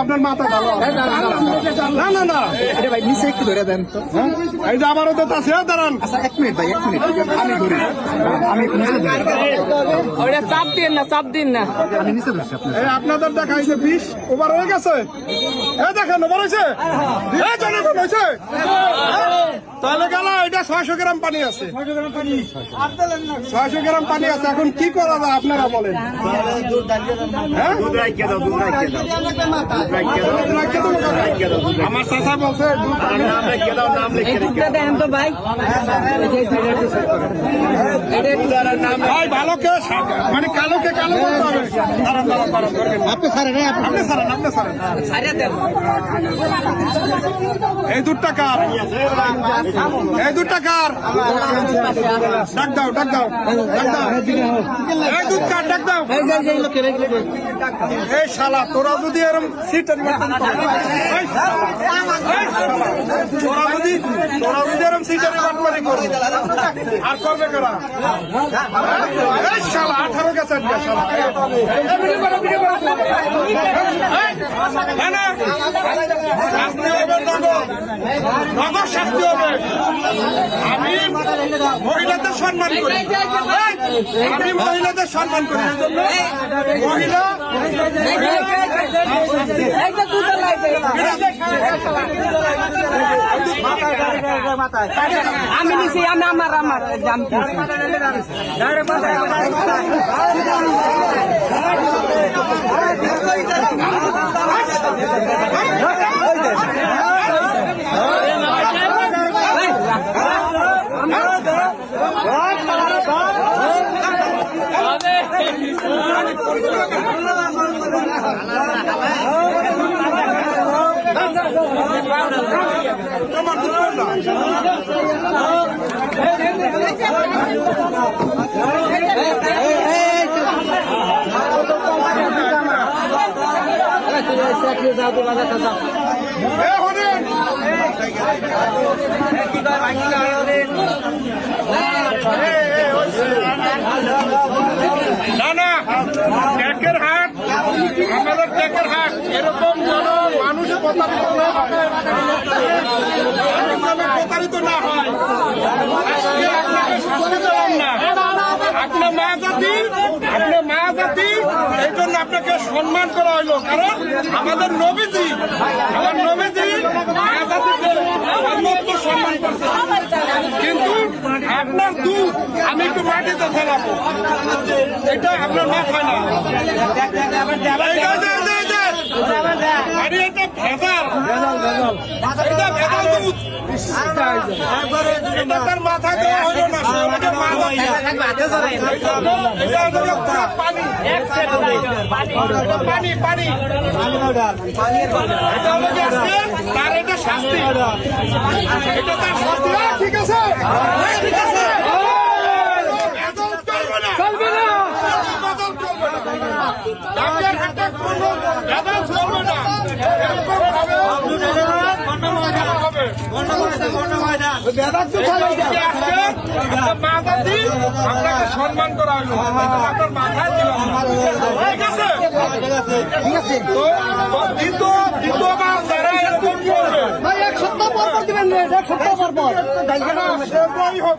আপনার মাথা ভালো না না না এটা ভাই নিচে একটু ধরে দেন তো। এই যে আমারও তো আছে দাঁড়ান আচ্ছা 1 মিনিট ভাই 1 মিনিট আমি ধরি আমি একটু নিচে ধরি ওটা চাপ দিন না চাপ দিন না আমি নিচে ধরছি আপনার এই আপনাদের দেখাই যে বিষ ওভার হয়ে গেছে এই দেখেন ওভার হয়েছে এই জনগণ হয়েছে তাহলে গেল এটা 600 গ্রাম পানি আছে 600 গ্রাম পানি আছে এখন কি করা যায় আপনারা বলেন হ্যাঁ? আমার চাচা বলছে এই দুধটা দেন তো ভাই ভাই ভালোকে মানে কালোকে কালো করতে হবে আপনি ছাড়েন আপনি সারেন আপনি সারেন সারিয়া দেন এই দুধটা কার এই দুধটা কার ডাক দাও ডাক দাও ডাক দাও এই দুধ কার ডাক দাও এই শালা তোরা যদি এরম সিটারি তোরা যদি এরম সিটারি বাটপারি করবি আর করবে কারা এই শালা 18 গেছে শালা না না শাস্তি হবে নগদ শাস্তি হবে আমি মহিলাদের সম্মান করি আমি মহিলাদের সম্মান করি এই জন্য মহিলা আমি নিছি আমি আমার জান না না ট্যাকের হাট আমাদের ট্যাকের হাট এরকম যেন মানুষ প্রতারিত না হয় প্রতারিত না হয় আজকে আপনাকে শাস্তি দিলাম না আপনার মা জাতি এই জন্য আপনাকে সম্মান করা হইলো কারণ আমাদের নবীজি মা জাতিকে সর্বোচ্চ সম্মান করছে কিন্তু আপনার দুধ আমি একটু মাটিতে ফেলাবো এটা আপনার মাথায় না এটা ভেজাল এটা ভেজাল দুধ এটা তার মাথায় দেওয়া হলো না পানি পানি এটা হলো তার এটা শাস্তি এটা তার শাস্তি ঠিক আছে ঠিক আছে চলবে না আপনাকে সম্মান করা হলো আপনার মাথায় দিলাম ঠিক আছে দ্বিতীয়বার যারা এরকম করবে এক সপ্তাহ পর দিবেন এক সপ্তাহ পর হোক